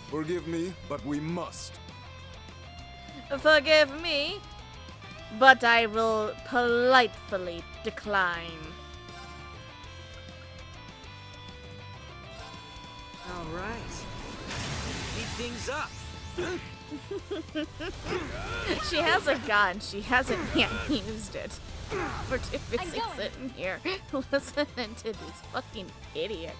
Forgive me, but we must. Forgive me, but I will politely decline. All right. Speed things up. She has a gun. She hasn't yet used it. We're too busy going. sitting here listening to these fucking idiots.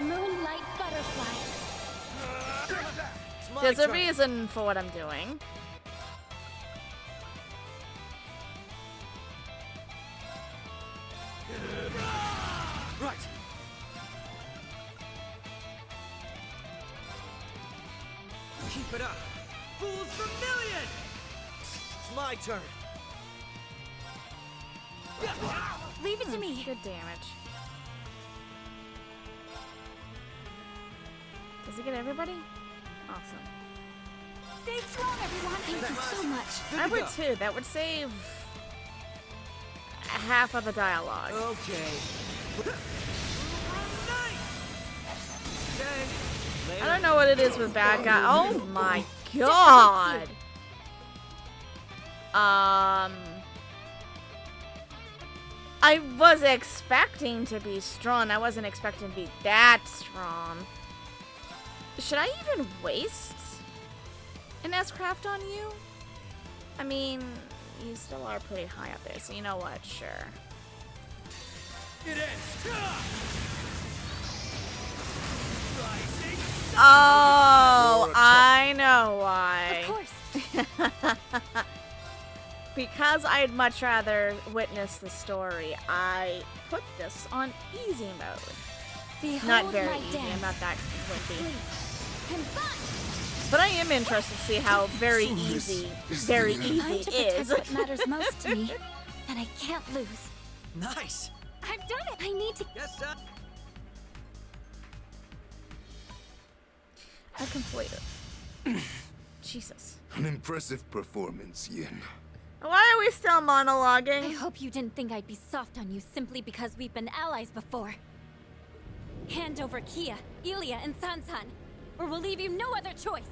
Moonlight butterflies. It's my There's a turn. reason for what I'm doing. Right. Keep it up. Fools Vermilion! It's my turn. Leave it to me. Good damage. Does it get everybody? Awesome. Stay strong, everyone. Thank you so much. Good I to would go. too. That would save half of the dialogue. Okay. Nice. Okay. I don't know what it is with bad guy. Oh my god. I was expecting to be strong. I wasn't expecting to be that strong. Should I even waste an S-craft on you? I mean, you still are pretty high up there, so you know what? Sure. It ends. Rising. Oh, I know why. Of course. Because I'd much rather witness the story, I put this on easy mode. Behold Not very my easy, I'm dance. not that wimpy. And fun. But I am interested to see how very easy I'm easy to protect is. what matters most to me, and I can't lose. Nice. I've done it. I need to. Yes, sir. I completed. Jesus. An impressive performance, Yin. Why are we still I monologuing? hope you didn't think I'd be soft on you simply because we've been allies before. Hand over Kia, Ilya, and Sansan, or we'll leave you no other choice.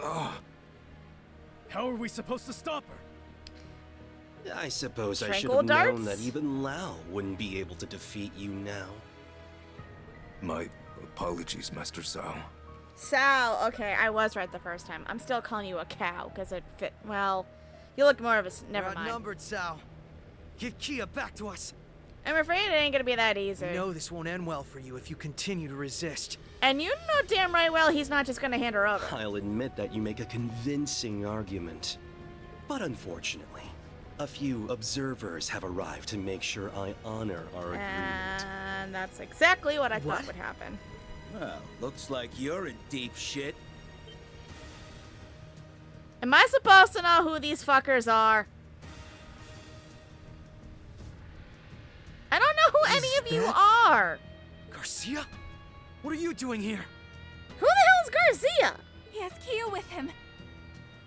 Ah, How are we supposed to stop her? I suppose I should Tranquil have known darts? that even Lao wouldn't be able to defeat you now. my apologies, Master Sao. Sal, okay, I was right the first time. I'm still calling you a cow because it fit. Well, you look more of a. Never We're mind. outnumbered, Sal. Give Kia back to us. I'm afraid it ain't gonna be that easy. You know this won't end well for you if you continue to resist. And you know damn right well he's not just gonna hand her over. I'll admit that you make a convincing argument. But unfortunately, a few observers have arrived to make sure I honor our agreement. And that's exactly what I thought What? would happen. Well, looks like you're in deep shit. Am I supposed to know who these fuckers are? I don't know who any of you are. Garcia? What are you doing here? Who the hell is Garcia? He has Kia with him.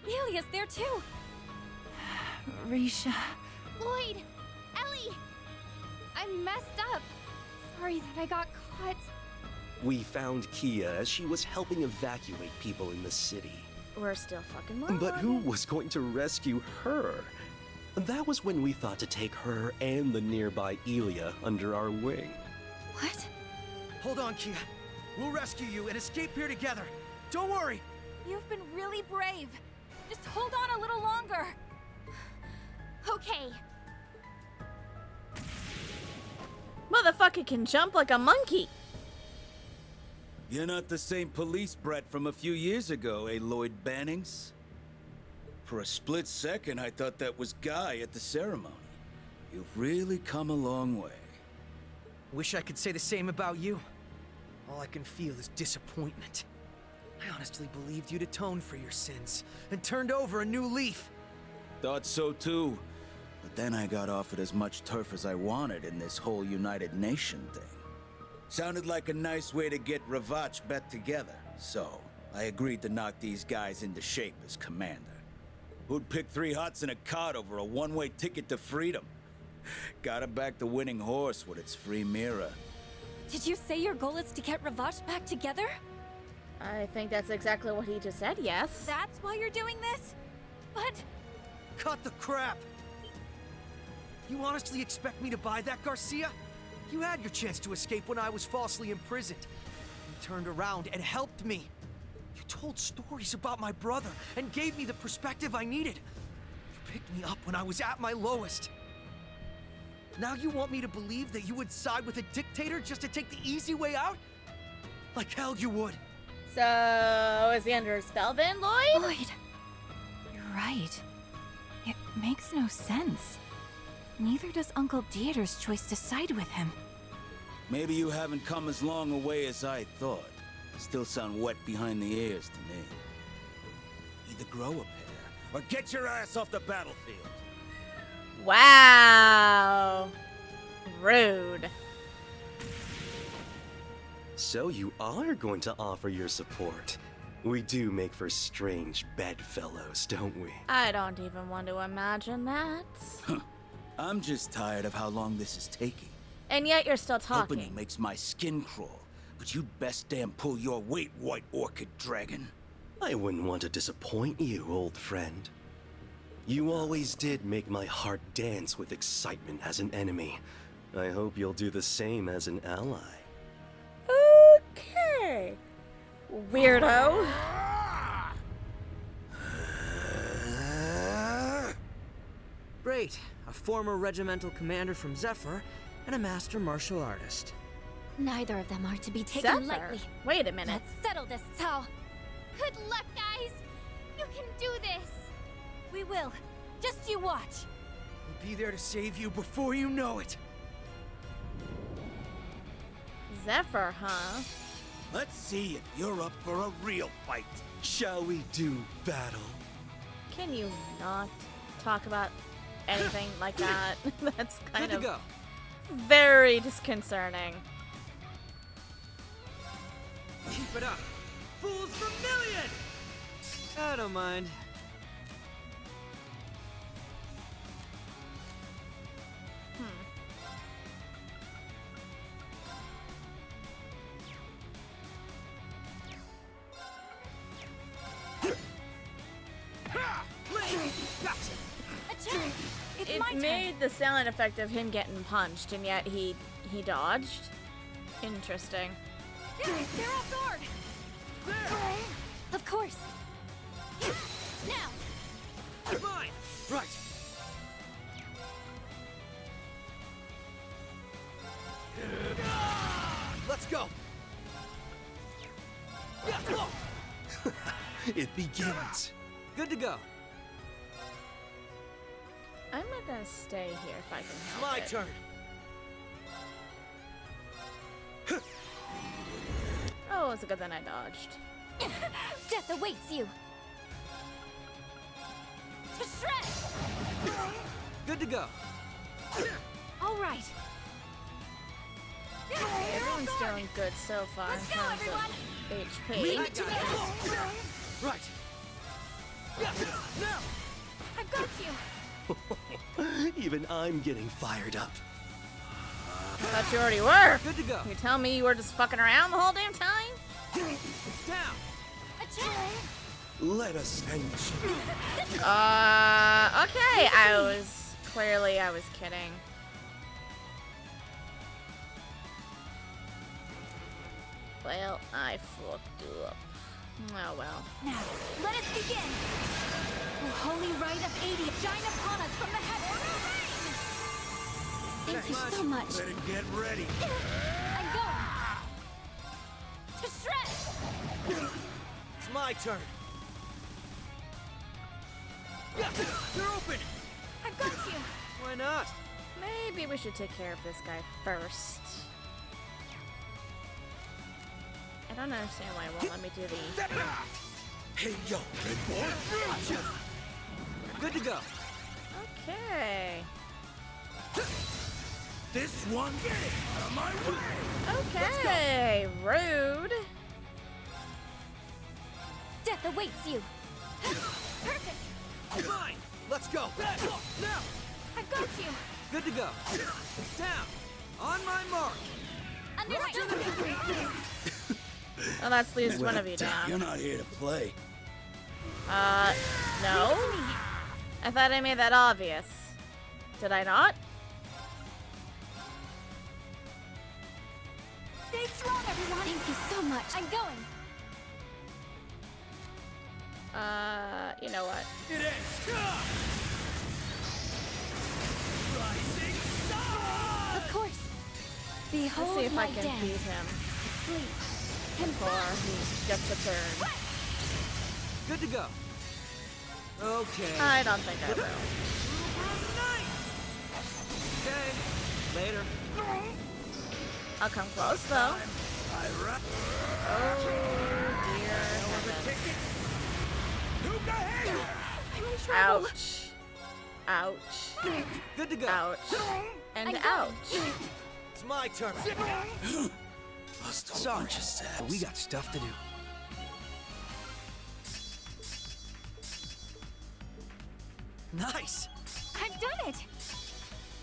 Ilya's there too. Risha. Lloyd! Ellie! I messed up. Sorry that I got caught. We found Kia as she was helping evacuate people in the city. We're still fucking monologuing. But who was going to rescue her? That was when we thought to take her and the nearby Ilya under our wing. What? Hold on, Kia. We'll rescue you and escape here together. Don't worry. You've been really brave. Just hold on a little longer. Okay. Motherfucker can jump like a monkey. You're not the same police brat from a few years ago, eh, Llyod Bannings? For a split second, I thought that was Guy at the ceremony. You've really come a long way. Wish I could say the same about you. All I can feel is disappointment. I honestly believed you'd atoned for your sins and turned over a new leaf. Thought so too. But then I got offered as much turf as I wanted in this whole United Nation thing. Sounded like a nice way to get Ravach back together. So, I agreed to knock these guys into shape as commander. Who'd pick 3 hots and a cot over a one-way ticket to freedom? Gotta back the winning horse with its free mirror. Did you say your goal is to get Ravash back together? I think that's exactly what he just said, yes. That's why you're doing this? But... Cut the crap! You honestly expect me to buy that, Garcia? You had your chance to escape when I was falsely imprisoned. You turned around and helped me. You told stories about my brother and gave me the perspective I needed. You picked me up when I was at my lowest. Now you want me to believe that you would side with a dictator just to take the easy way out? Like hell you would. So, is he under a spell then, Llyod? Llyod, you're right. It makes no sense. Neither does Uncle Dieter's choice to side with him. Maybe you haven't come as long a way as I thought. Still sound wet behind the ears to me. Either grow a pair, or get your ass off the battlefield. Wow. Rude. So you are going to offer your support. We do make for strange bedfellows, don't we? I don't even want to imagine that. I'm just tired of how long this is taking. And yet you're still talking. Opening makes my skin crawl, but you'd best damn pull your weight, White Orchid Dragon. I wouldn't want to disappoint you, old friend. You always did make my heart dance with excitement as an enemy. I hope you'll do the same as an ally. Okay. Weirdo. Great. A former regimental commander from Zephyr and a master martial artist. Neither of them are to be taken Zephyr? lightly. Wait a minute. Let's settle this, Tao. Good luck, guys! You can do this! We will. Just you watch. We'll be there to save you before you know it. Zephyr, huh? Let's see if you're up for a real fight. Shall we do battle? Can you not talk about anything like that? That's kind Good of to go. very disconcerting. Keep it up. Fools Vermilion! I don't mind. Attack! It's my It's turn. made the sound effect of him getting punched, and yet he dodged. Interesting. They're off guard! Of course. Now! Mine! Right. Let's go. It begins. Good to go. I'm not gonna stay here if I can It's help my it. turn. Oh, it's good that I dodged. Death awaits you! To shred! Good to go. All right. Everyone's doing good so far in Let's go, terms everyone. of Leave HP. it to me. Right. Now. I've got you! Even I'm getting fired up. I thought you already were. Good to go. You tell me you were just fucking around the whole damn time? Down. Attack! Let us end. Okay. I was kidding. Well, I fucked up. Oh well. Now, let us begin! The holy rite of 80 shine upon us from the heavens! Thank you so much. Better get ready. I'm going! To shred! It's my turn. You're open. I've got you! Why not? Maybe we should take care of this guy first. I don't understand why it won't let me do the... Hey, yo, red boy. Good to go. Okay. This one, get it out of my way. Okay. Rude. Death awaits you! Perfect! Mine. Let's go. Now. I've got you! Good to go. Down. On my mark. Understood. Oh, that's leaves one of you You're down. not here to play. No? I thought I made that obvious. Did I not? Stay strong, everyone. Thank you so much. I'm going. You know what? It ends. Rising star! Of course. Let's Behold see if my I can dance. beat him Sleep. before he gets a turn. Good to go. Okay. I don't think I will. Okay. Later. I'll come close though. Oh dear heavens. Ouch. Ouch. Good to go. Ouch. And I'm ouch. It's my turn. Lost a Sorry, bunch of saps. but we got stuff to do. Nice. I've done it.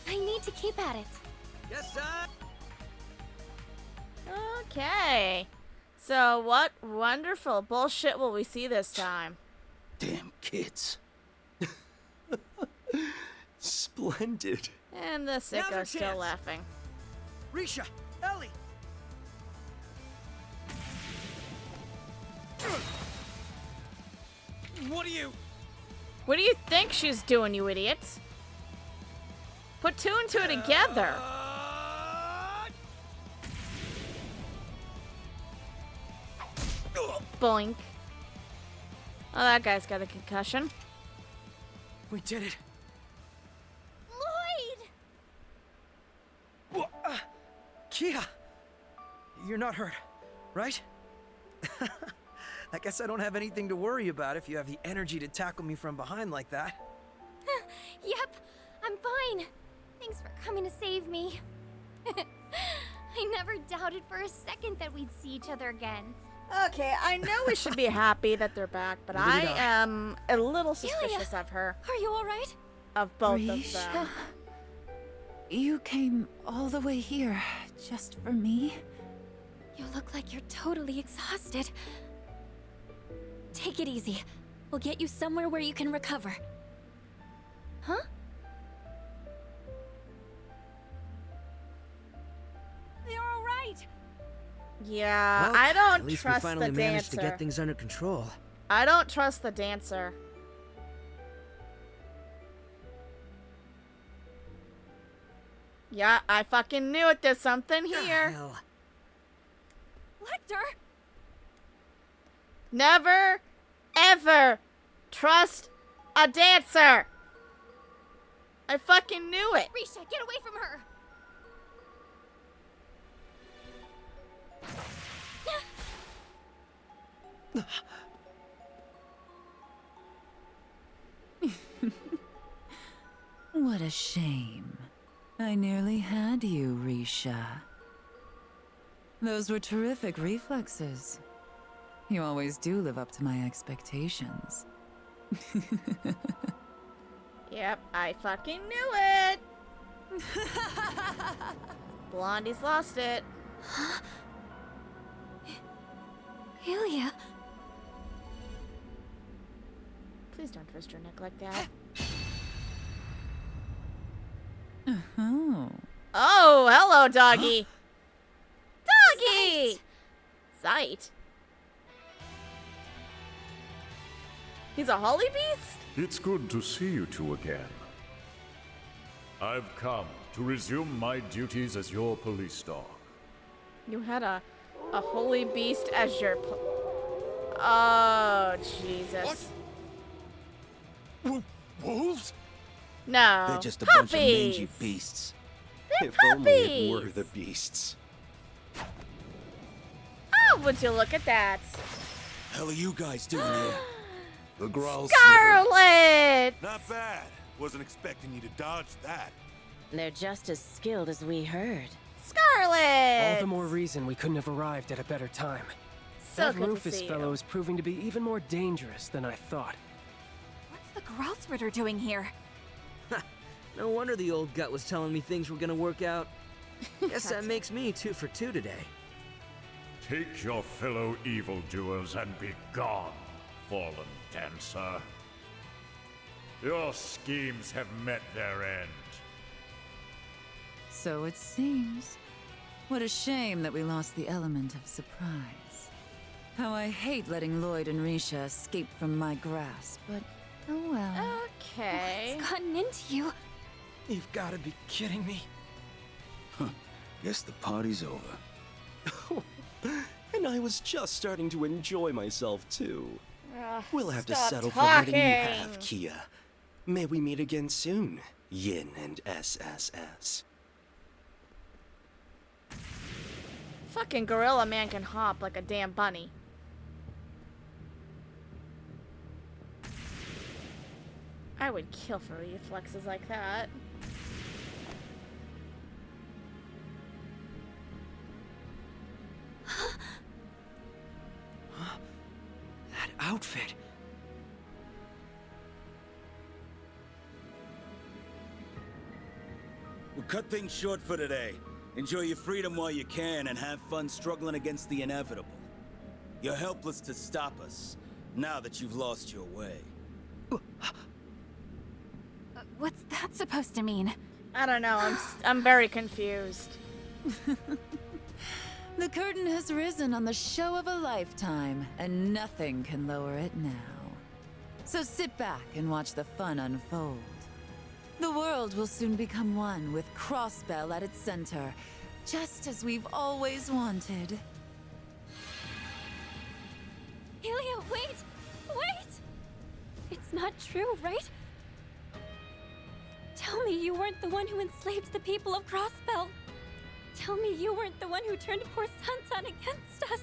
I need to keep at it. Yes, sir. Okay. So what wonderful bullshit will we see this time? Damn kids. Splendid. And the Now's our sicko's still chance. laughing. Risha, Ellie. What are you? What do you think she's doing, you idiots? Put two and two together. Boink. Oh, that guy's got a concussion. We did it. Llyod! Kia! You're not hurt, right? I guess I don't have anything to worry about if you have the energy to tackle me from behind like that. Yep, I'm fine. Thanks for coming to save me. I never doubted for a second that we'd see each other again. Okay, I know we should be happy that they're back, but Neither I did I. am a little suspicious of her. Are you alright? Of both of Risha, them. you came all the way here just for me? You look like you're totally exhausted. Take it easy. We'll get you somewhere where you can recover. Huh? You're alright! Yeah, Well, I don't at least trust we finally the managed to dancer. get things under control. I don't trust the dancer. Yeah, I fucking knew it. There's something here. Hell. Lecter! Never, ever trust a dancer. I fucking knew it. Risha, get away from her! What a shame. I nearly had you, Risha. Those were terrific reflexes. You always do live up to my expectations. Yep, I fucking knew it. Blondie's lost it. Ilya, Please don't twist your neck like that. Oh. Oh, hello, doggy. Doggy! Sight. He's a holy beast? It's good to see you two again. I've come to resume my duties as your police dog. You had a holy beast as your Oh, Jesus. Wolves? No. They're just a bunch of mangy puppies. beasts. They're If only it were puppies. the beasts. Oh, would you look at that? Hell are you guys doing here? The growl Scarlet! Not bad. Wasn't expecting you to dodge that. They're just as skilled as we heard. Scarlet! All the more reason we couldn't have arrived at a better time. So That good to Rufus see fellow you. is proving to be even more dangerous than I thought. what's the Grousritter doing here? No wonder the old gut was telling me things were gonna work out. Guess that makes me 2 for 2 today. Take your fellow evildoers and be gone, fallen dancer. Your schemes have met their end. So it seems. What a shame that we lost the element of surprise. How I hate letting Llyod and Risha escape from my grasp, but oh well. Okay. What's gotten into you? You've gotta be kidding me. Guess the party's over. And I was just starting to enjoy myself, too. Ugh, We'll have to stop settle for letting you talking. have, Kia. May we meet again soon, Yin and SSS. Fucking gorilla man can hop like a damn bunny. I would kill for reflexes like that. That outfit. We'll cut things short for today. Enjoy your freedom while you can and have fun struggling against the inevitable. You're helpless to stop us, now that you've lost your way. What's that supposed to mean? I don't know. I'm very confused. The curtain has risen on the show of a lifetime, and nothing can lower it now. So sit back and watch the fun unfold. The world will soon become one, with Crossbell at its center, just as we've always wanted. Ilya, wait! Wait! It's not true, right? Tell me you weren't the one who enslaved the people of Crossbell. Tell me you weren't the one who turned poor Sansan against us.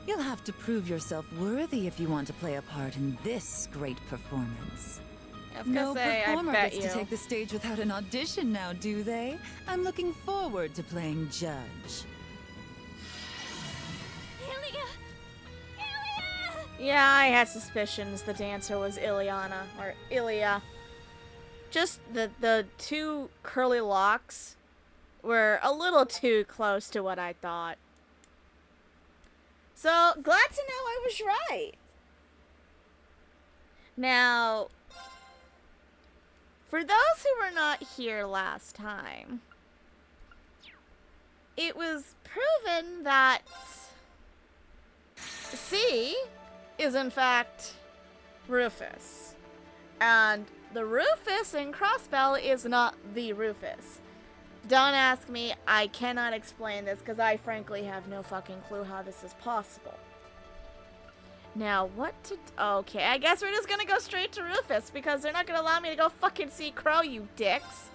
You'll have to prove yourself worthy if you want to play a part in this great performance. I was gonna No say, I performer bet gets you. to take the stage without an audition now, do they? I'm looking forward to playing judge. Ilya! Ilya! Yeah, I had suspicions the dancer was Ilyana, or Ilya. Just the two curly locks were a little too close to what I thought. So, glad to know I was right. Now, for those who were not here last time, it was proven that C is in fact Rufus. And the Rufus in Crossbell is not the Rufus. Don't ask me, I cannot explain this because I frankly have no fucking clue how this is possible. Now, what to okay, I guess we're just gonna go straight to Rufus because they're not gonna allow me to go fucking see Crow, you dicks.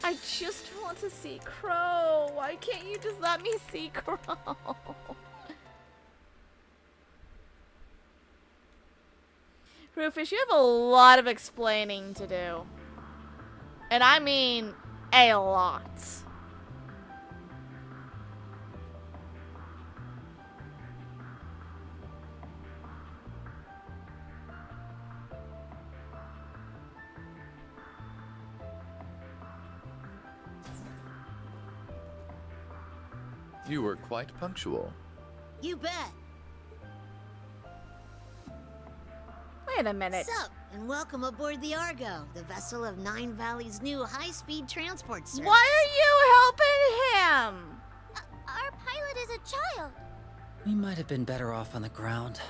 I just want to see Crow. Why can't you just let me see Crow? Rufus, you have a lot of explaining to do. And I mean a lot. You were quite punctual. You bet. Wait a minute. Sup, and welcome aboard the Argo, the vessel of Nine Valley's new high-speed transport service. Why are you helping him? Our pilot is a child. We might have been better off on the ground.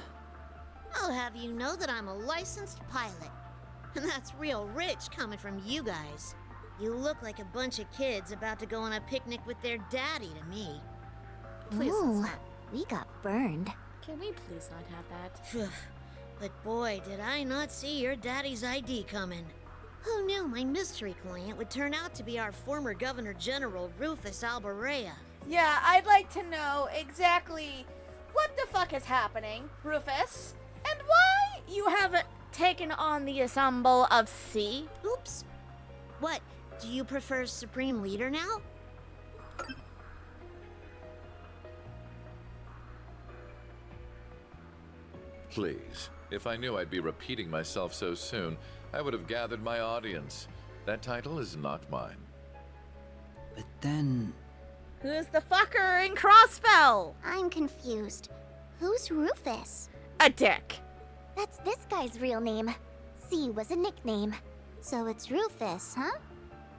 I'll have you know that I'm a licensed pilot. And that's real rich coming from you guys. You look like a bunch of kids about to go on a picnic with their daddy to me. Please, Ooh, let's not. we got burned. Can we please not have that? But boy, did I not see your daddy's ID coming. Who knew my mystery client would turn out to be our former Governor General, Rufus Albarea? Yeah, I'd like to know exactly what the fuck is happening, Rufus, and why you haven't taken on the ensemble of C. Oops. What, do you prefer Supreme Leader now? Please, if I knew I'd be repeating myself so soon, I would have gathered my audience. That title is not mine. But then... Who's the fucker in Crossbell? I'm confused. Who's Rufus? A dick. That's this guy's real name. C was a nickname. So it's Rufus, huh?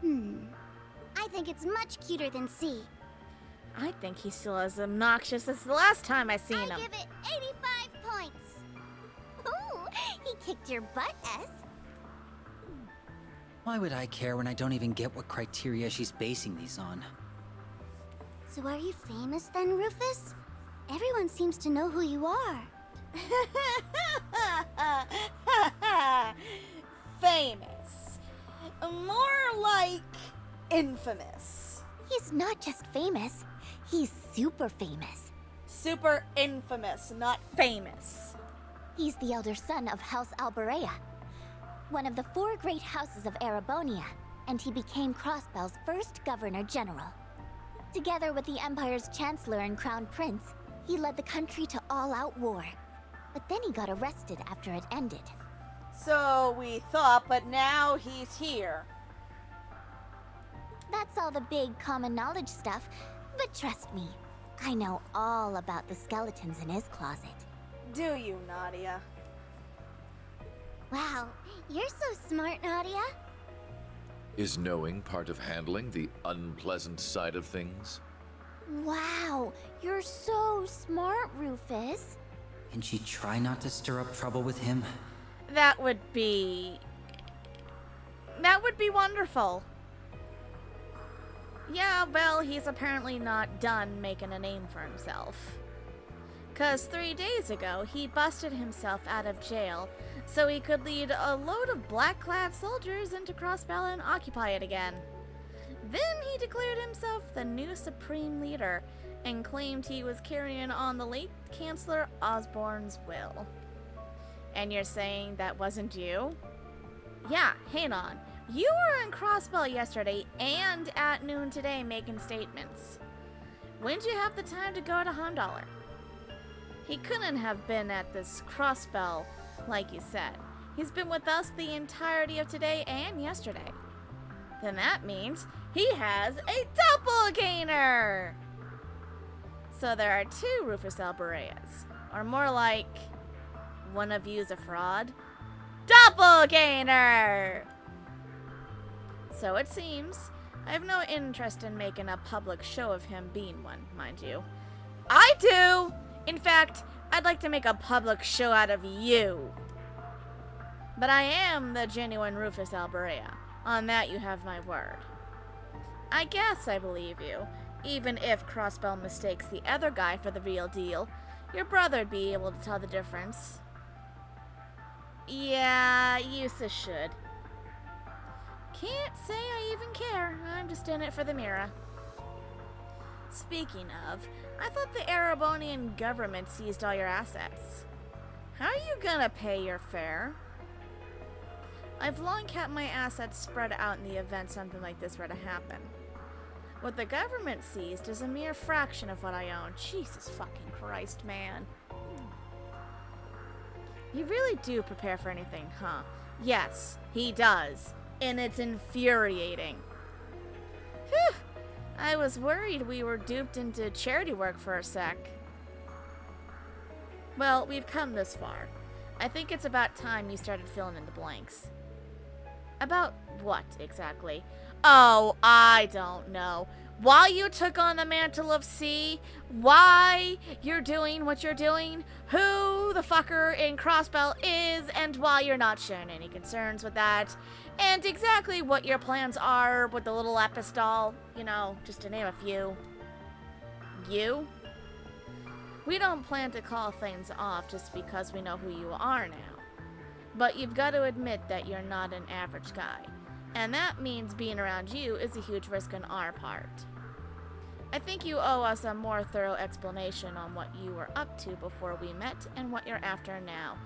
I think it's much cuter than C. I think he's still as obnoxious as the last time I seen him. I give it 85 points. Ooh, he kicked your butt, S. Why would I care when I don't even get what criteria she's basing these on? So are you famous then, Rufus? Everyone seems to know who you are. Famous. More like infamous. He's not just famous, he's super famous. Super infamous, not famous. He's the elder son of House Alberea, one of the 4 great houses of Erebonia, and he became Crossbell's first Governor General. Together with the Empire's Chancellor and Crown Prince, he led the country to all-out war. But then he got arrested after it ended. So we thought, but now he's here. That's all the big common knowledge stuff, but trust me, I know all about the skeletons in his closet. Do you, Nadia? Wow, you're so smart, Nadia. Is knowing part of handling the unpleasant side of things? Wow, you're so smart, Rufus. Can she try not to stir up trouble with him? That would be wonderful. Yeah, well, he's apparently not done making a name for himself. 'Cause 3 days ago, he busted himself out of jail so he could lead a load of black-clad soldiers into Crossbell and occupy it again. Then he declared himself the new supreme leader and claimed he was carrying on the late Chancellor Osborne's will. And you're saying that wasn't you? Yeah, hang on. You were in Crossbell yesterday and at noon today making statements. When'd you have the time to go to Hondaller? He couldn't have been at this Crossbell, like you said. He's been with us the entirety of today and yesterday. Then that means he has a doppelganger! So there are 2 Rufus Albereas. Or more like, one of you's a fraud. Doppelganger! So it seems. I have no interest in making a public show of him being one, mind you. I do! In fact, I'd like to make a public show out of you. But I am the genuine Rufus Alberea. On that you have my word. I guess I believe you. Even if Crossbell mistakes the other guy for the real deal, your brother'd be able to tell the difference. Yeah, Yusa should. Can't say I even care. I'm just in it for the Mira. Speaking of, I thought the Erebonian government seized all your assets. How are you gonna pay your fare? I've long kept my assets spread out in the event something like this were to happen. What the government seized is a mere fraction of what I own. Jesus fucking Christ, man. You really do prepare for anything, huh? Yes, he does. And it's infuriating. Phew! I was worried we were duped into charity work for a sec. Well, we've come this far. I think it's about time you started filling in the blanks. About what, exactly? Oh, I don't know. Why you took on the mantle of C, why you're doing what you're doing, who the fucker in Crossbell is, and why you're not sharing any concerns with that, and exactly what your plans are with the little epistole, you know, just to name a few. You? We don't plan to call things off just because we know who you are now. But you've got to admit that you're not an average guy. And that means being around you is a huge risk on our part. I think you owe us a more thorough explanation on what you were up to before we met and what you're after now.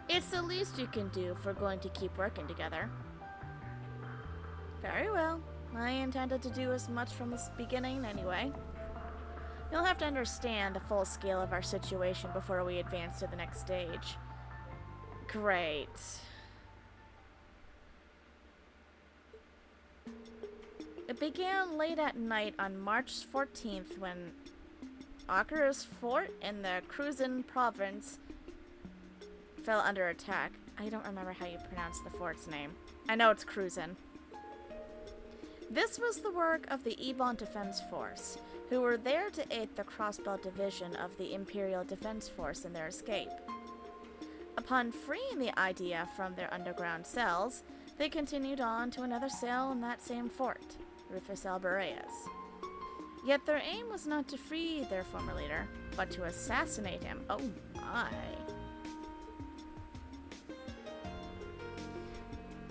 It's the least you can do if we're going to keep working together. Very well. I intended to do as much from the beginning anyway. You'll have to understand the full scale of our situation before we advance to the next stage. Great. It began late at night on March 14th when Akira's fort in the Cruzan province fell under attack. I don't remember how you pronounce the fort's name. I know it's Cruzan. This was the work of the Ebon Defense Force, who were there to aid the Crossbell Division of the Imperial Defense Force in their escape. Upon freeing the IDF from their underground cells, they continued on to another cell in that same fort, Rufus Albarea's. Yet their aim was not to free their former leader, but to assassinate him. Oh my.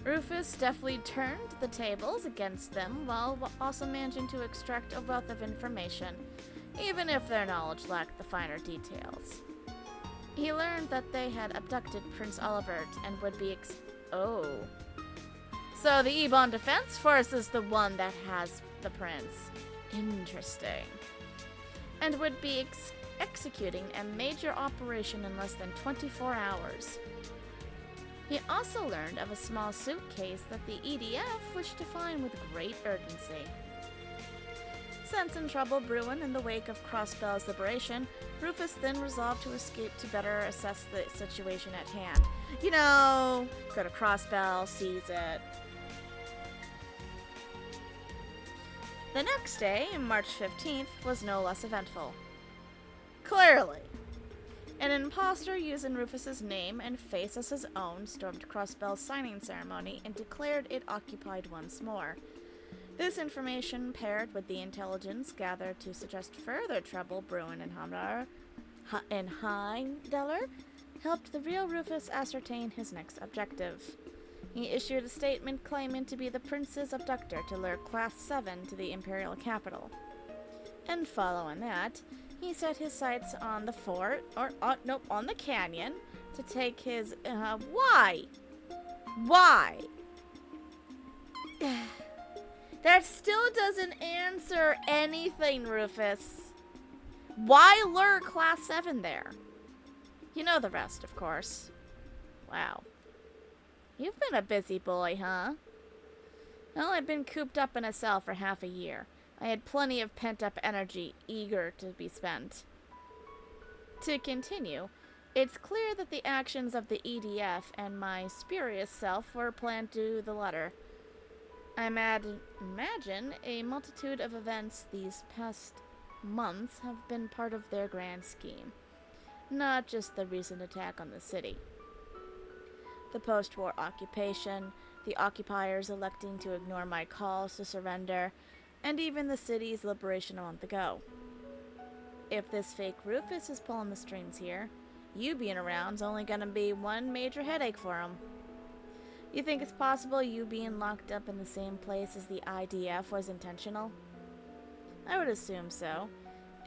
Rufus deftly turned the tables against them while also managing to extract a wealth of information, even if their knowledge lacked the finer details. He learned that they had abducted Prince Olivert and would be Oh. So the Ebon Defense Force is the one that has the prince. Interesting. And would be executing a major operation in less than 24 hours. He also learned of a small suitcase that the EDF wished to find with great urgency. Sensing trouble brewing in the wake of Crossbell's liberation, Rufus then resolved to escape to better assess the situation at hand. You know, go to Crossbell, seize it. The next day, March 15th, was no less eventful. Clearly. An imposter using Rufus's name and face as his own stormed Crossbell's signing ceremony and declared it occupied once more. This information, paired with the intelligence gathered to suggest further trouble brewing in Heimdallr, helped the real Rufus ascertain his next objective. He issued a statement claiming to be the prince's abductor to lure Class 7 to the Imperial capital. And following that, he set his sights on the fort, on the canyon, to take his, why? Why? That still doesn't answer anything, Rufus. Why lure Class 7 there? You know the rest, of course. Wow. You've been a busy boy, huh? Well, I've been cooped up in a cell for half a year. I had plenty of pent-up energy, eager to be spent. To continue, it's clear that the actions of the EDF and my spurious self were planned to the letter. I imagine a multitude of events these past months have been part of their grand scheme, not just the recent attack on the city. The post-war occupation, the occupiers electing to ignore my calls to surrender, and even the city's liberation a month ago. If this fake Rufus is pulling the strings here, you being around's only gonna be one major headache for him. You think it's possible you being locked up in the same place as the IDF was intentional? I would assume so.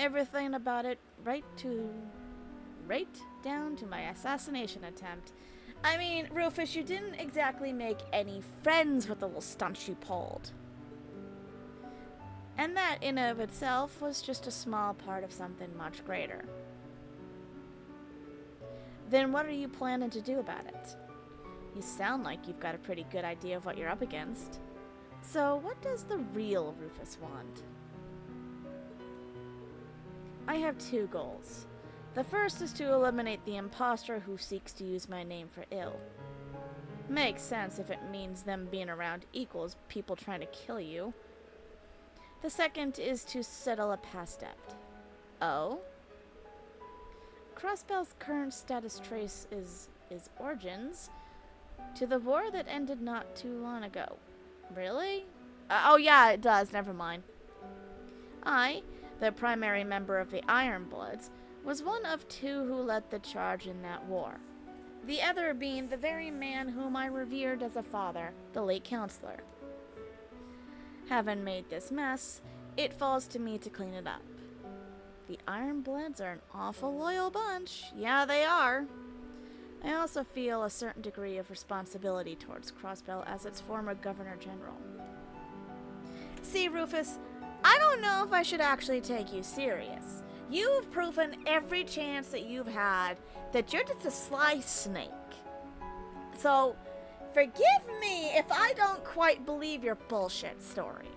Everything about it right down to my assassination attempt. I mean, Rufus, you didn't exactly make any friends with the little stunts you pulled. And that, in and of itself, was just a small part of something much greater. Then what are you planning to do about it? You sound like you've got a pretty good idea of what you're up against. So what does the real Rufus want? I have two goals. The first is to eliminate the imposter who seeks to use my name for ill. Makes sense if it means them being around equals people trying to kill you. The second is to settle a past debt. Oh? Crossbell's current status trace is origins to the war that ended not too long ago. Really? Oh yeah, it does. Never mind. I, the primary member of the Ironbloods, was one of two who led the charge in that war. The other being the very man whom I revered as a father, the late counselor. Having made this mess, it falls to me to clean it up. The Ironbloods are an awful loyal bunch. Yeah, they are. I also feel a certain degree of responsibility towards Crossbell as its former Governor General. See, Rufus, I don't know if I should actually take you serious. You've proven every chance that you've had that you're just a sly snake. So, forgive me if I don't quite believe your bullshit story.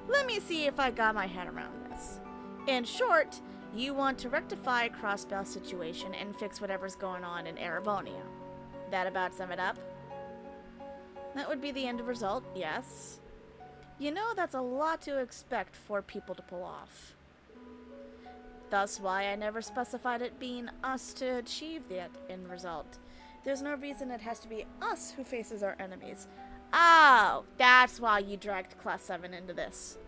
Let me see if I got my head around this. In short, you want to rectify Crossbell's situation and fix whatever's going on in Erebonia. That about sum it up? That would be the end of result, yes. You know, that's a lot to expect for people to pull off. Thus why I never specified it being us to achieve that end result. There's no reason it has to be us who faces our enemies. Oh, that's why you dragged Class 7 into this.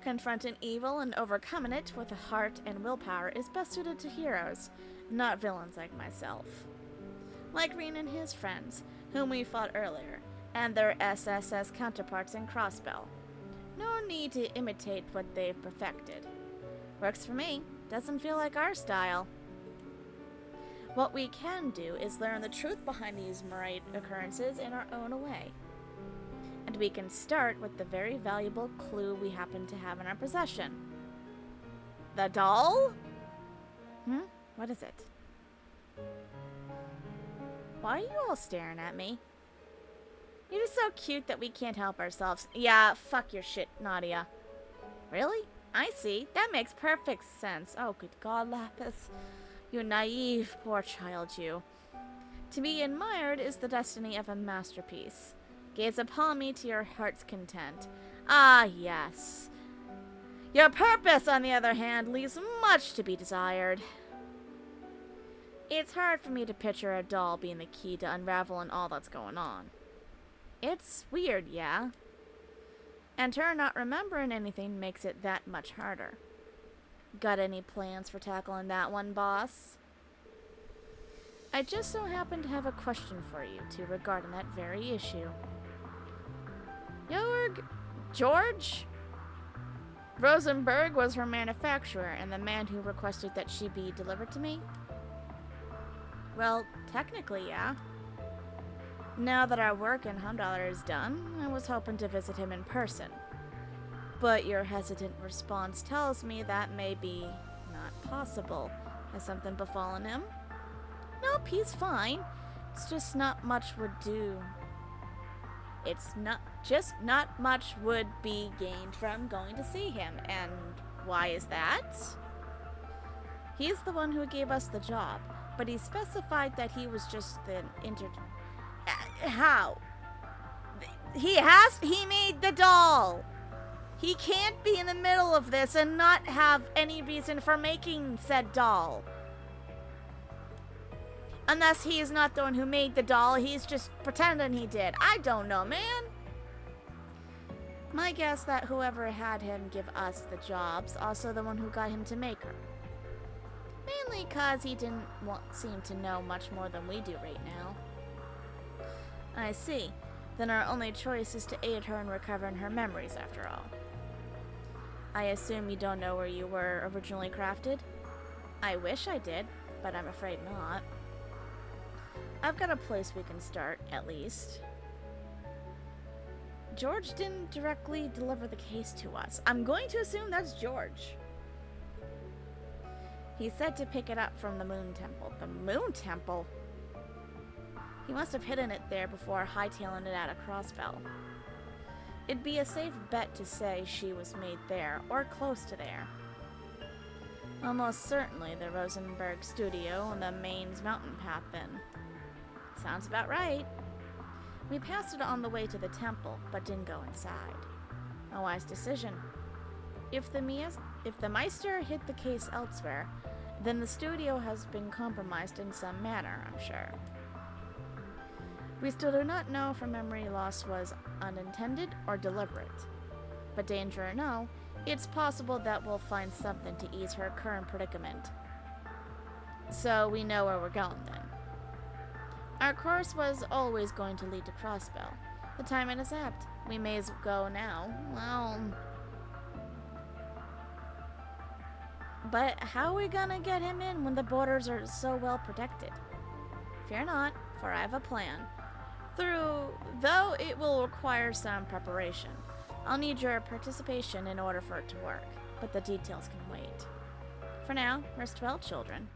Confronting evil and overcoming it with a heart and willpower is best suited to heroes, not villains like myself. Like Reen and his friends, whom we fought earlier, and their SSS counterparts in Crossbell. No need to imitate what they've perfected. Works for me. Doesn't feel like our style. What we can do is learn the truth behind these Marite occurrences in our own way. And we can start with the very valuable clue we happen to have in our possession. The doll? What is it? Why are you all staring at me? You're just so cute that we can't help ourselves. Yeah, fuck your shit, Nadia. Really? I see. That makes perfect sense. Oh, good God, Lapis. You naive, poor child, you. To be admired is the destiny of a masterpiece. Gaze upon me to your heart's content. Ah, yes. Your purpose, on the other hand, leaves much to be desired. It's hard for me to picture a doll being the key to unraveling all that's going on. It's weird, yeah. And her not remembering anything makes it that much harder. Got any plans for tackling that one, boss? I just so happen to have a question for you two regarding that very issue. George? Rosenberg was her manufacturer and the man who requested that she be delivered to me? Well, technically, yeah. Now that our work in Humdollar is done, I was hoping to visit him in person. But your hesitant response tells me that may be not possible. Has something befallen him? Nope, he's fine. It's just not much would do. Not much would be gained from going to see him. And why is that? He's the one who gave us the job, but he specified that he was just the how? He made the doll! He can't be in the middle of this and not have any reason for making said doll. Unless he is not the one who made the doll, he's just pretending he did. I don't know, man. My guess that whoever had him give us the job's also the one who got him to make her. Mainly cause he didn't seem to know much more than we do right now. I see. Then our only choice is to aid her in recovering her memories after all. I assume you don't know where you were originally crafted? I wish I did, but I'm afraid not. I've got a place we can start, at least. George didn't directly deliver the case to us. I'm going to assume that's George. He said to pick it up from the Moon Temple. The Moon Temple? He must have hidden it there before hightailing it out of Crossbell. It'd be a safe bet to say she was made there, or close to there. Almost certainly the Rosenberg studio on the Maine's mountain path then. Sounds about right. We passed it on the way to the temple, but didn't go inside. A wise decision. If the Meister hid the case elsewhere, then the studio has been compromised in some manner, I'm sure. We still do not know if her memory loss was unintended or deliberate. But danger or no, it's possible that we'll find something to ease her current predicament. So we know where we're going then. Our course was always going to lead to Crossbell. The timing is apt. We may as well go now. Well... But how are we gonna get him in when the borders are so well protected? Fear not, for I have a plan. Though it will require some preparation. I'll need your participation in order for it to work, but the details can wait. For now, rest well, children.